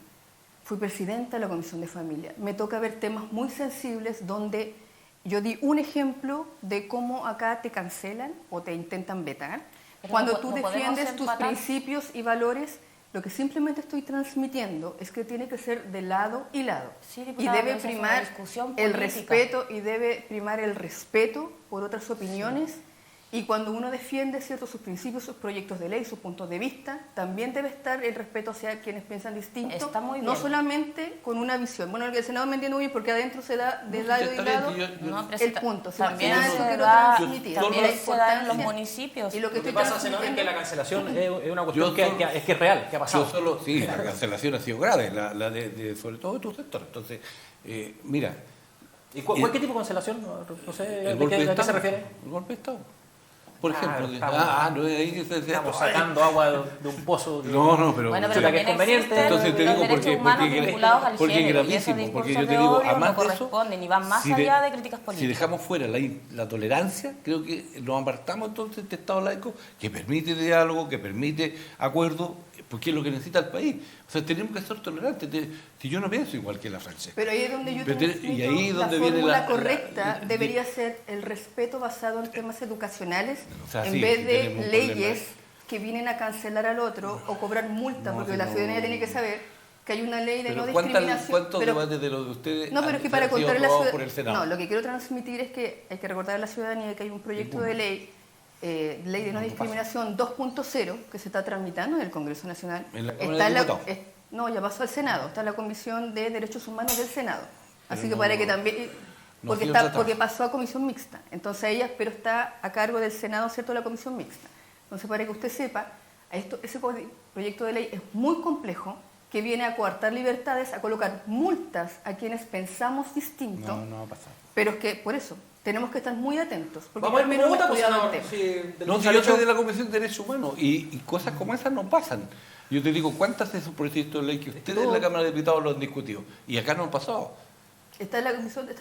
Fui presidenta de la Comisión de Familia. Me toca ver temas muy sensibles donde yo di un ejemplo de cómo acá te cancelan o te intentan vetar. Pero Cuando no tú podemos defiendes tus empatar. principios y valores, lo que simplemente estoy transmitiendo es que tiene que ser de lado y lado. Sí, Y diputada, debe pero esa es una primar discusión el política. respeto y debe primar el respeto por otras opiniones. Y cuando uno defiende, ¿cierto?, sus principios, sus proyectos de ley, sus puntos de vista, también debe estar el respeto hacia quienes piensan distinto, Está muy no bien. solamente con una visión. Bueno, el Senado me entiende muy bien porque adentro se da de lado y está bien, lado que yo- No, pero el si punto. Si también más que nada se eso quiero da, transmitir. también la se da en los importancia municipios. y lo que Lo que estoy pasa, senador, es que la cancelación es una Yo cuestión solo- que es real, que ha pasado. Yo solo, sí, la cancelación ha sido grave, sobre todo de tu sector. Entonces, mira, ¿Y qué tipo de cancelación? No sé, el golpe de ¿a qué Estado. se refiere? El golpe de Estado. Por ejemplo. estamos- No, ahí que se- Estamos sacando agua de un pozo. No, pero... Bueno, pero Chuta, que también es conveniente. existen Entonces te los digo, derechos porque humanos vinculados al porque es género, y esos gravísimo, porque yo discursos te de digo, odio además no de eso... corresponden y van más si allá de críticas políticas. Si dejamos fuera la tolerancia, creo que nos apartamos entonces de este Estado laico que permite diálogo, que permite acuerdo, porque es lo que necesita el país. O sea, tenemos que ser tolerantes. Si yo no pienso igual que la francesa. Pero ahí es donde yo Pero transmito y ahí es donde la viene fórmula la- correcta la- debería ser el respeto basado en temas educacionales O sea, en sí, vez de tenemos un leyes problema. que vienen a cancelar al otro o cobrar multas, No, porque si la no- ciudadanía tiene que saber que hay una ley de Pero no ¿cuántos discriminación. debates de los de ustedes No, pero es que para han sido contarle a la aprobados ciudadanía. por el Senado? No, lo que quiero transmitir es que hay que recordar a la ciudadanía que hay un proyecto de ley, ley de no discriminación 2.0, que se está tramitando en el Congreso Nacional. ¿En la Cámara de Diputados? No, ya pasó al Senado, está en la Comisión de Derechos Humanos del Senado. Así Pero que no- para que también. no Porque, ha sido tratado. porque pasó a comisión mixta. Entonces ella, pero está a cargo del Senado, ¿cierto?, la comisión mixta. Entonces, para que usted sepa, ese proyecto de ley es muy complejo, que viene a coartar libertades, a colocar multas a quienes pensamos distinto. No va a pasar. Pero es que, por eso, tenemos que estar muy atentos. Porque Vamos a ver termino cómo vota, muy estudiado pues, el senador. tema. Sí, del No, si Gonzalo yo soy Cho- de la Comisión de Derechos Humanos y cosas como esas no pasan. Yo te digo, ¿cuántas de esos proyectos de ley que ustedes en la Cámara de Diputados lo han discutido? Y acá no han pasado. Está en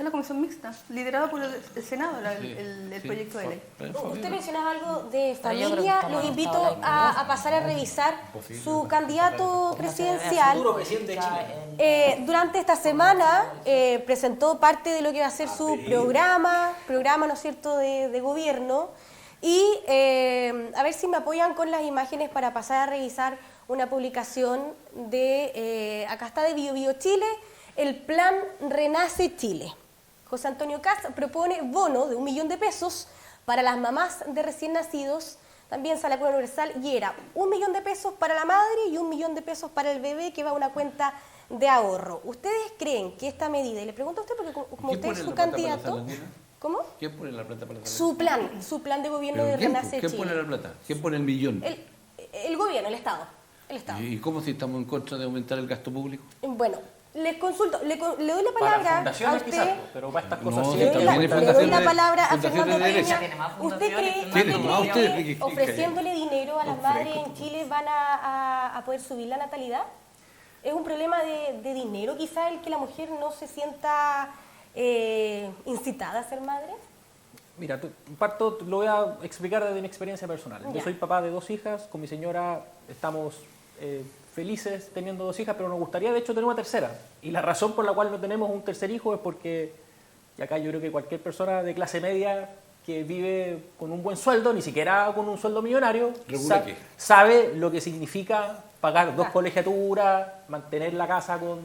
la comisión mixta, liderada por el Senado, Sí, el sí, proyecto de ley. Usted mencionaba algo de Pero yo creo que familia, estamos los en invito estado de a pasar a revisar su candidato presidencial. futuro presidente de Chile. Durante esta semana presentó parte de lo que va a ser su programa, ¿no es cierto?, de gobierno. Y a ver si me apoyan con las imágenes para pasar a revisar una publicación de, acá está, de Bio Chile, el plan Renace Chile. José Antonio Kast propone bono de 1 millón de pesos para las mamás de recién nacidos, también sale a cuenta universal, y era 1 millón de pesos para la madre y 1 millón de pesos para el bebé, que va a una cuenta de ahorro. ¿Ustedes creen que esta medida, y le pregunto a usted porque como ¿Quién usted pone es la su plata para la candidato, salud? ¿cómo? ¿Quién pone la plata para la salud? Su plan de gobierno ¿Pero de quién, Renace ¿Quién Chile. pone la plata? ¿Quién pone el millón? El gobierno, el Estado. ¿Y cómo si estamos en contra de aumentar el gasto público? Bueno, les consulto, le doy la Para palabra a fundaciones usted. quizás, pero para estas cosas No, sí. sí, Le doy también la, hay le doy la fundaciones- palabra a fundaciones Fernando de derecha. Peña. Tiene más ¿Usted fundaciones, cree, tiene más ustedes que que- ofreciéndole dinero a las madres en Chile van a poder subir la natalidad? ¿Es un problema de dinero quizá el que la mujer no se sienta incitada a ser madre? Mira, lo voy a explicar desde mi experiencia personal. Ya. Yo soy papá de 2 hijas, con mi señora estamos felices teniendo 2 hijas, pero nos gustaría de hecho tener una tercera. Y la razón por la cual no tenemos un tercer hijo es porque, y acá yo creo que cualquier persona de clase media que vive con un buen sueldo, ni siquiera con un sueldo millonario, ¿Regula qué? sabe lo que significa pagar 2 colegiaturas, mantener la casa con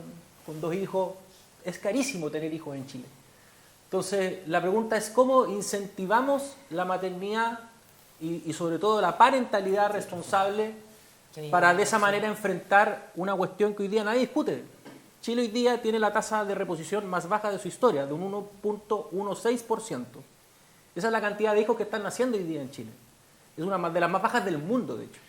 2 hijos. Es carísimo tener hijos en Chile. Entonces, la pregunta es cómo incentivamos la maternidad y sobre todo la parentalidad responsable para de esa manera enfrentar una cuestión que hoy día nadie discute. Chile hoy día tiene la tasa de reposición más baja de su historia, de un 1.16%. Esa es la cantidad de hijos que están naciendo hoy día en Chile. Es una de las más bajas del mundo, de hecho.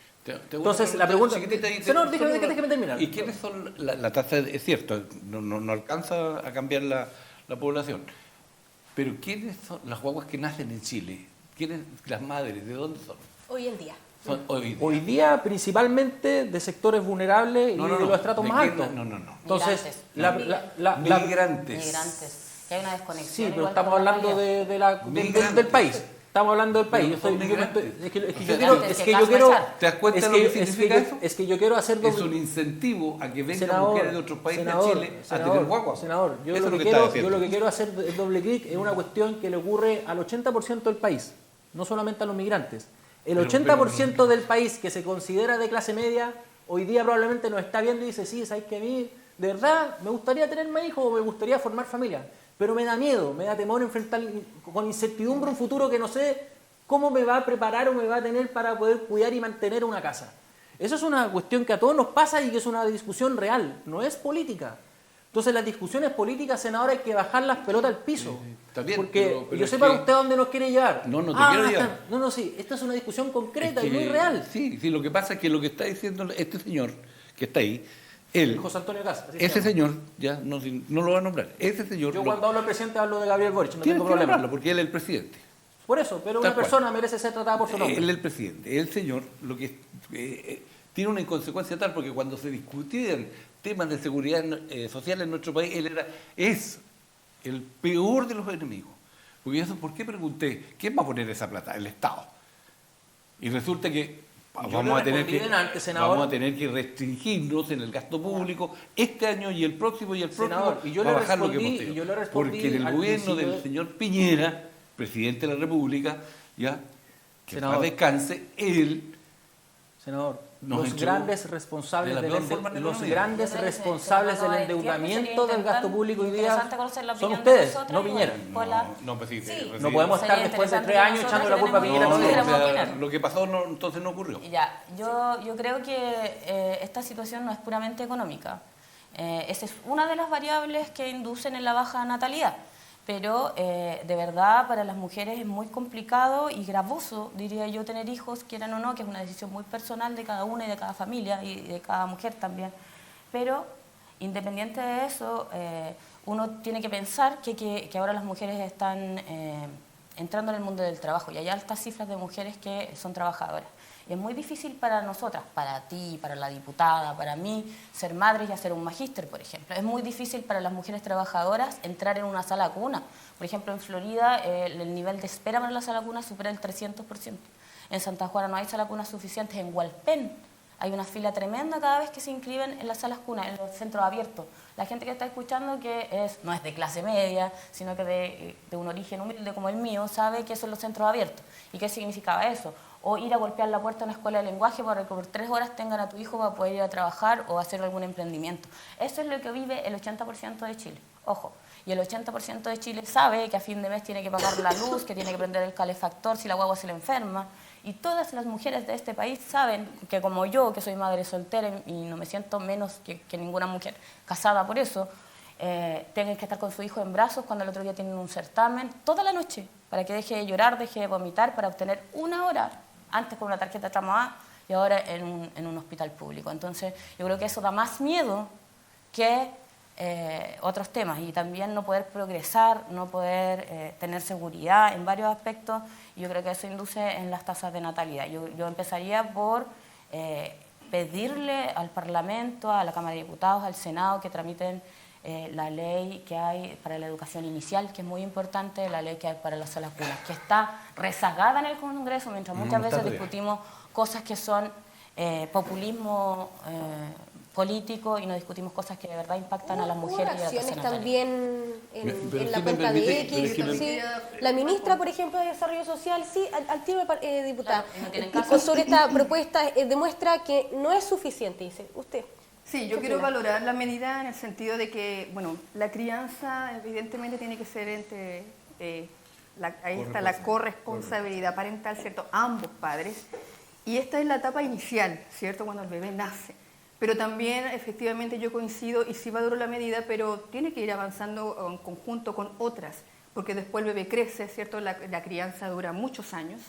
Entonces, la pregunta... Senador, déjeme terminar. ¿Y quiénes son la tasa? Es cierto, no alcanza a cambiar la población. Pero ¿quiénes son las guaguas que nacen en Chile? ¿Quiénes, las madres? ¿De dónde son? Hoy en día. Son Hoy día, principalmente de sectores vulnerables y de los estratos más altos. No. Entonces, Migrantes. Migrantes. Que hay una desconexión. sí, pero igual estamos con la hablando realidad. del país. Estamos hablando del país. Pero son migrantes. Es que O sea, yo quiero... antes Es que que yo Gas quiero... Machar. ¿Te das cuenta lo que significa eso? Es que yo quiero hacer Es un incentivo a que vengan Senador, mujeres de otros países a senador, Chile a tener guaguas. Senador, yo Eso lo es que está quiero, diciendo. yo lo que quiero hacer el doble clic es una cuestión que le ocurre al 80% del país, no solamente a los migrantes. El 80% del país que se considera de clase media, hoy día probablemente nos está viendo y dice, sí, sabes que a mí, de verdad, me gustaría tener más hijos o me gustaría formar familia, pero me da miedo, me da temor enfrentar con incertidumbre un futuro que no sé cómo me va a preparar o me va a tener para poder cuidar y mantener una casa. Eso es una cuestión que a todos nos pasa y que es una discusión real, no es política. Entonces las discusiones políticas, senador, hay que bajar las pelotas al piso. Está bien, porque pero yo es sé para que- usted a dónde nos quiere llevar. No te quiero llevar. No, sí, esta es una discusión concreta Es y que- muy real. Sí, lo que pasa es que lo que está diciendo este señor que está ahí, él, José Antonio Kast. así se ese llama. señor, ya no lo va a nombrar, ese señor Yo lo- cuando hablo del presidente hablo de Gabriel Boric, no tiene tengo que problema. nombrarlo porque él es el presidente. Por eso, pero Tal una cual. persona merece ser tratada por su nombre. Él es el presidente. El señor lo que tiene una inconsecuencia tal porque cuando se discutían temas de seguridad social en nuestro país, es el peor de los enemigos. Porque eso, ¿por qué pregunté? ¿Quién va a poner esa plata? El Estado. Y resulta que Yo le respondí delante, senador. vamos a tener que restringirnos en el gasto público este año y el próximo Senador, y yo va le a bajar lo que respondí- hemos tenido. y yo le respondí Porque en el al gobierno principio del señor Piñera, presidente de la República, ya que Senador. para descanse, él Senador, Nos los entregó grandes responsables de la del, peor forma los económica. grandes Yo creo que responsables sí, del pero endeudamiento sería del gasto público hoy día interesante conocer la son opinión de ustedes, nosotras no y Piñera. bueno, Hola. No, pues sí, Sí. No podemos estar Sería después de interesante 3 años que echando la nosotras culpa a Piñera. tenemos- No, No, queremos o sea, opinar. lo que pasó entonces no ocurrió. Ya, yo creo que esta situación no es puramente económica. Esa es una de las variables que inducen en la baja natalidad. Pero de verdad para las mujeres es muy complicado y gravoso, diría yo, tener hijos, quieran o no, que es una decisión muy personal de cada una y de cada familia y de cada mujer también. Pero independiente de eso, uno tiene que pensar que ahora las mujeres están entrando en el mundo del trabajo y hay altas cifras de mujeres que son trabajadoras. Y es muy difícil para nosotras, para ti, para la diputada, para mí, ser madres y hacer un magíster, por ejemplo. Es muy difícil para las mujeres trabajadoras entrar en una sala cuna. Por ejemplo, en Florida el nivel de espera para la sala cuna supera el 300%. En Santa Juana no hay sala cunas suficientes. En Hualpén hay una fila tremenda cada vez que se inscriben en las salas cunas, en los centros abiertos. La gente que está escuchando no es de clase media, sino que de un origen humilde como el mío, sabe que son los centros abiertos. ¿Y qué significaba eso? O ir a golpear la puerta de una escuela de lenguaje para que por 3 horas tengan a tu hijo para poder ir a trabajar o hacer algún emprendimiento. Eso es lo que vive el 80% de Chile. Ojo, y el 80% de Chile sabe que a fin de mes tiene que pagar la luz, que tiene que prender el calefactor si la guagua se le enferma. Y todas las mujeres de este país saben que como yo, que soy madre soltera y no me siento menos que ninguna mujer casada por eso, tienen que estar con su hijo en brazos cuando el otro día tienen un certamen toda la noche para que deje de llorar, deje de vomitar, para obtener 1 hora, antes con una tarjeta Tramo-A y ahora en un hospital público. Entonces yo creo que eso da más miedo que otros temas, y también no poder progresar, no poder tener seguridad en varios aspectos, y yo creo que eso induce en las tasas de natalidad. Yo empezaría por pedirle al Parlamento, a la Cámara de Diputados, al Senado, que tramiten la ley que hay para la educación inicial, que es muy importante, la ley que hay para las salas cunas, que está rezagada en el Congreso, mientras muchas veces discutimos cosas que son populismo político y no discutimos cosas que de verdad impactan a las mujeres y a la acciones tasa natalia. también Pero en la si me cuenta permite, de pero es X, que me- sí. La ministra, por ejemplo, de Desarrollo Social, sí, al tiro diputada. Claro, y no tienen Y caso. sobre esta propuesta demuestra que no es suficiente, dice usted. Sí, yo ¿Qué quiero opina? valorar la medida en el sentido de que, bueno, la crianza evidentemente tiene que ser entre, ahí está la corresponsabilidad parental, ¿cierto? Ambos padres. Y esta es la etapa inicial, ¿cierto? Cuando el bebé nace. Pero también, efectivamente, yo coincido y sí valoro la medida, pero tiene que ir avanzando en conjunto con otras, porque después el bebé crece, ¿cierto? La crianza dura muchos años.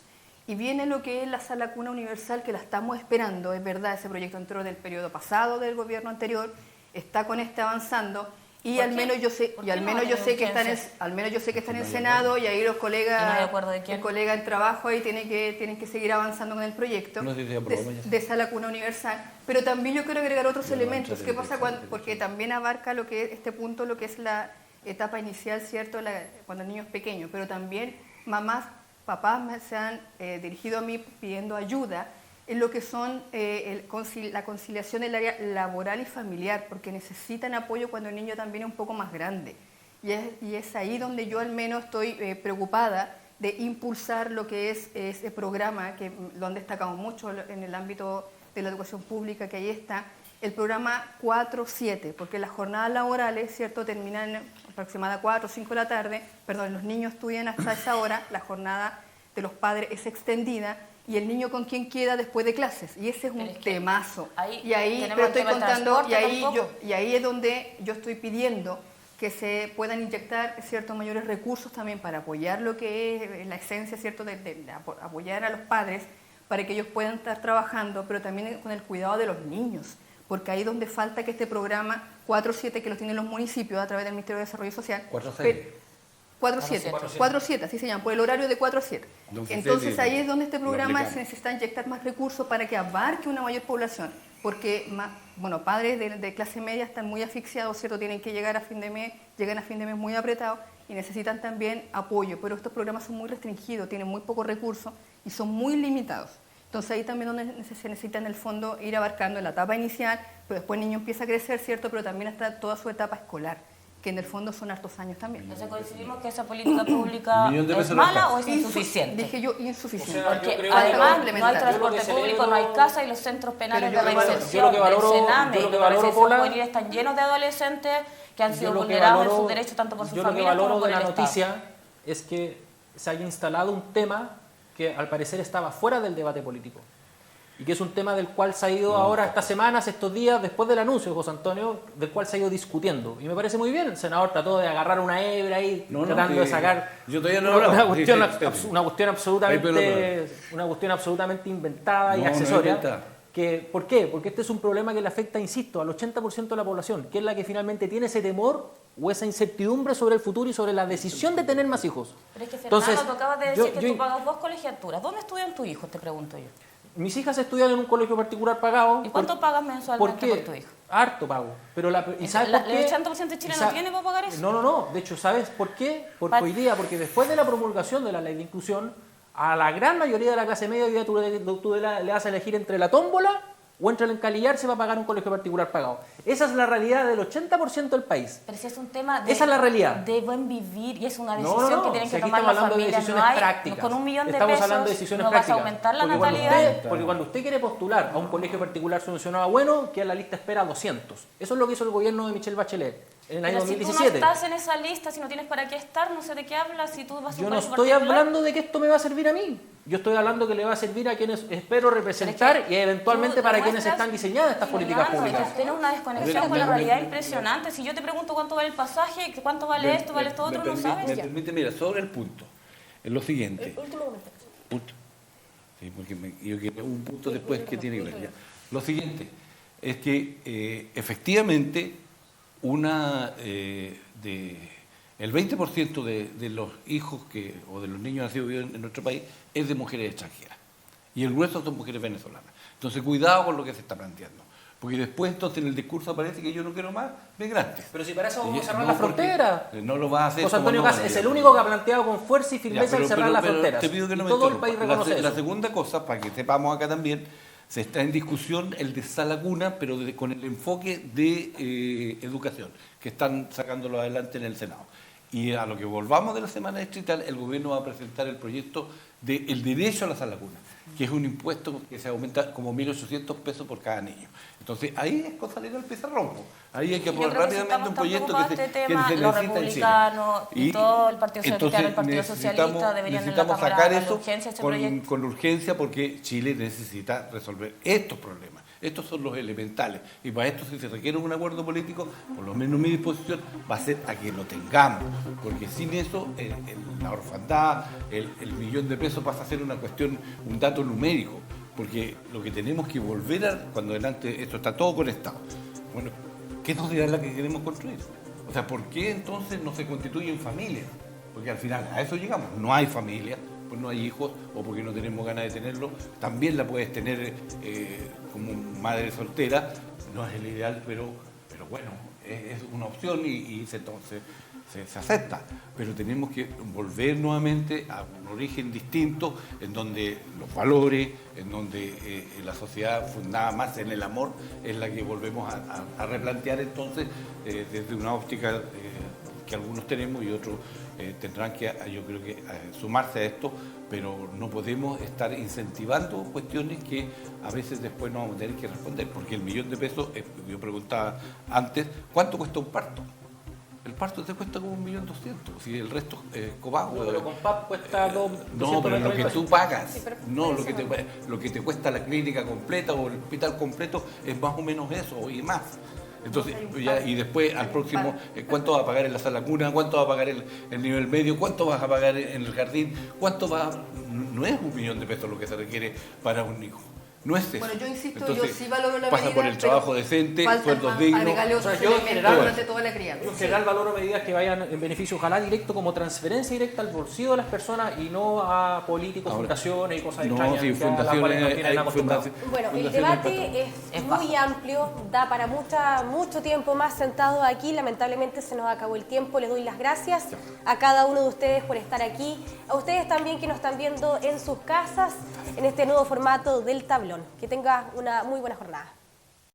Y viene lo que es la sala cuna universal, que la estamos esperando, es verdad, ese proyecto entró del periodo pasado del gobierno anterior, está con este avanzando, y ¿Por al qué? menos yo sé, ¿Por y qué al no menos va a yo tener sé que está en el, urgencia? al menos yo sé que está en el Senado, y ahí los colegas, ¿Y no hay acuerdo de quién? el colega en trabajo ahí tienen que seguir avanzando con el proyecto No sé si se aprobó ya. de sala cuna universal. Pero también yo quiero agregar otros Yo no elementos. entré ¿Qué en pasa dirección, porque también abarca lo que es este punto, lo que es la etapa inicial, ¿cierto? Cuando el niño es pequeño, pero también mamás, papás se han dirigido a mí pidiendo ayuda en lo que son la conciliación del área laboral y familiar, porque necesitan apoyo cuando el niño también es un poco más grande. Y es ahí donde yo al menos estoy preocupada de impulsar lo que es ese programa, que lo han destacado mucho en el ámbito de la educación pública, que ahí está, el programa 4-7, porque las jornadas laborales, ¿cierto?, terminan aproximadamente 4 o 5 de la tarde, perdón, los niños estudian hasta esa hora, la jornada de los padres es extendida, y el niño con quién queda después de clases, y ese es un Pero es que temazo. ahí Y ahí, tenemos pero el estoy tema del contando, transporte y ahí es donde yo estoy pidiendo que se puedan inyectar ciertos mayores recursos también para apoyar lo que es la esencia, ¿cierto?, de apoyar a los padres para que ellos puedan estar trabajando, pero también con el cuidado de los niños, porque ahí es donde falta que este programa 4-7, que lo tienen los municipios a través del Ministerio de Desarrollo Social, 4-7, así se llama, por el horario de 4 a 7. Entonces ahí es donde este programa se necesita inyectar más recursos para que abarque una mayor población, porque padres de clase media están muy asfixiados, ¿cierto? Tienen que llegar a fin de mes, llegan a fin de mes muy apretados y necesitan también apoyo, pero estos programas son muy restringidos, tienen muy pocos recursos y son muy limitados. Entonces ahí también donde se necesita en el fondo ir abarcando en la etapa inicial, pero después el niño empieza a crecer, ¿cierto? Pero también hasta toda su etapa escolar. que en el fondo son hartos años también. Entonces coincidimos que esa política pública Un millón de es pesos mala no o es insuficiente. Dije yo insuficiente. O sea, Porque yo creo- además Yo lo no hay que transporte público, no hay casa y los centros penales de Pero yo lo que reinserción, valoro- del Sename, yo lo que de valoro, reinserción Pola, juvenil están llenos de adolescentes que han sido Yo lo que vulnerados en valoro- sus derechos tanto por sus yo lo que familias como valoro por de el la Estado. noticia es que se haya instalado un tema que al parecer estaba fuera del debate político y que es un tema del cual se ha ido ahora estas semanas, estos días, después del anuncio, José Antonio, del cual se ha ido discutiendo. Y me parece muy bien, el senador trató de agarrar una hebra ahí, tratando de sacar yo todavía no he una, hablado. cuestión, Sí. una cuestión absolutamente inventada y No, no es accesoria. inventada. ¿Por qué? Porque este es un problema que le afecta, insisto, al 80% de la población, que es la que finalmente tiene ese temor o esa incertidumbre sobre el futuro y sobre la decisión de tener más hijos. Pero es que Fernando, Entonces, tú acabas de decir yo- que yo- tú pagas 2 colegiaturas. ¿Dónde estudian tus hijos? Te pregunto yo. Mis hijas estudian en un colegio particular pagado. ¿Y cuánto pagas mensualmente por tu hijo? Harto pago. Pero ¿y sabes El por qué? 80% de Chile no tiene para pagar eso. No. De hecho, ¿sabes por qué? Porque hoy día, porque después de la promulgación de la ley de inclusión, a la gran mayoría de la clase media hoy día tú le vas a elegir entre la tómbola o entre el encalillarse va a pagar un colegio particular pagado. Esa es la realidad del 80% del país. Pero si es un tema de, Esa es la realidad. de buen vivir y es una No, decisión que tienen si que aquí tomar estamos las hablando de familias. decisiones No hay, prácticas. con 1 millón de Estamos pesos hablando de decisiones no vas a prácticas. aumentar la Porque natalidad. Porque cuando usted quiere postular a un colegio particular subvencionado bueno, queda en la lista espera 200. Eso es lo que hizo el gobierno de Michelle Bachelet en el año Pero si tú no 2017. estás en esa lista, si no tienes para qué estar, no sé de qué hablas, si tú vas a un Yo no colegio estoy particular. hablando de que esto me va a servir a mí. Yo estoy hablando que le va a servir a quienes espero representar y eventualmente tú para quienes demuestras- están diseñadas estas políticas Fernando, públicas. tú tienes una desconexión con la realidad impresionante. Si yo te pregunto cuánto vale el pasaje, cuánto vale esto, vale esto otro, no sabes Me ya. permite, mira, sobre el punto, es lo siguiente. Último comentario. Punto. Sí, porque yo quiero un punto después que tiene que ver ya. Lo siguiente es que efectivamente el 20% de los hijos o de los niños nacidos en nuestro país es de mujeres extranjeras. Y el grueso son mujeres venezolanas. Entonces, cuidado con lo que se está planteando. Porque después, entonces, en el discurso aparece que yo no quiero más migrantes. Pero si para eso vamos Y a cerrar no, la porque frontera. No lo va a hacer. José como Antonio no, Kast es ya. el único que ha planteado con fuerza y Ya, firmeza el cerrar las fronteras. Te pido que no Y me todo el interrumpa. país reconoce eso. La segunda cosa, para que sepamos acá también, se está en discusión el de Sala Cuna, pero con el enfoque de educación, que están sacándolo adelante en el Senado. Y a lo que volvamos de la semana distrital, el gobierno va a presentar el proyecto del derecho a la Sala Cuna, que es un impuesto que se aumenta como 1.800 pesos por cada niño. Entonces, ahí es con salir al pizarrón. Hay que aprobar rápidamente un proyecto que se este tema, los necesita en Chile. republicanos y todo el Partido Socialista, el Partido Socialista deberían en la necesitamos Cámara sacar darle eso urgencia a ese proyecto. con urgencia porque Chile necesita resolver estos problemas. Estos son los elementales. Y para esto, si se requiere un acuerdo político, por lo menos mi disposición va a ser a que lo tengamos. Porque sin eso, la orfandad, el millón de pesos pasa a ser una cuestión, un dato numérico. Porque lo que tenemos que volver a, cuando adelante esto está todo conectado. Bueno, ¿qué sociedad es la que queremos construir? O sea, ¿por qué entonces no se constituyen familias? Porque al final a eso llegamos. No hay familia, pues no hay hijos, o porque no tenemos ganas de tenerlo. También la puedes tener como madre soltera. No es el ideal, pero bueno, es una opción y entonces se acepta. Pero tenemos que volver nuevamente a un origen distinto, en donde los valores, en donde la sociedad fundada más en el amor es la que volvemos a replantear entonces desde una óptica que algunos tenemos y otros tendrán que, yo creo que, sumarse a esto, pero no podemos estar incentivando cuestiones que a veces después no vamos a tener que responder, porque el millón de pesos, yo preguntaba antes, ¿cuánto cuesta un parto? El parto te cuesta como 1.200.000, si el resto copago. No, pero con PAP cuesta No, pero lo que tú Sí, pagas, pero no puede lo que te cuesta la clínica completa o el hospital completo es más o menos eso y más. Entonces, y después al próximo, ¿cuánto vas a pagar en la sala cuna? ¿Cuánto vas a pagar el nivel medio? ¿Cuánto vas a pagar en el jardín? No es 1.000.000 de pesos lo que se requiere para un hijo. No es eso. Bueno, yo insisto, Entonces, yo sí valoro la pasa medida, por el trabajo pero decente, faltan sueldos más, dignos. agregarle otros O sea, yo en elementos general- durante toda la crianza. Yo en general valoro medidas que vayan en beneficio, ojalá directo, como transferencia directa al bolsillo de las personas y no a políticos, Ahora, fundaciones y cosas no, extrañas sí, que a las cuales nos fundaciones, tienen hay acostumbrados. Bueno, el fundaciones debate Es es muy amplio, da para mucho tiempo más sentado aquí. Lamentablemente se nos acabó el tiempo. Les doy las gracias a cada uno de ustedes por estar aquí. A ustedes también que nos están viendo en sus casas en este nuevo formato del tablón. Que tenga una muy buena jornada.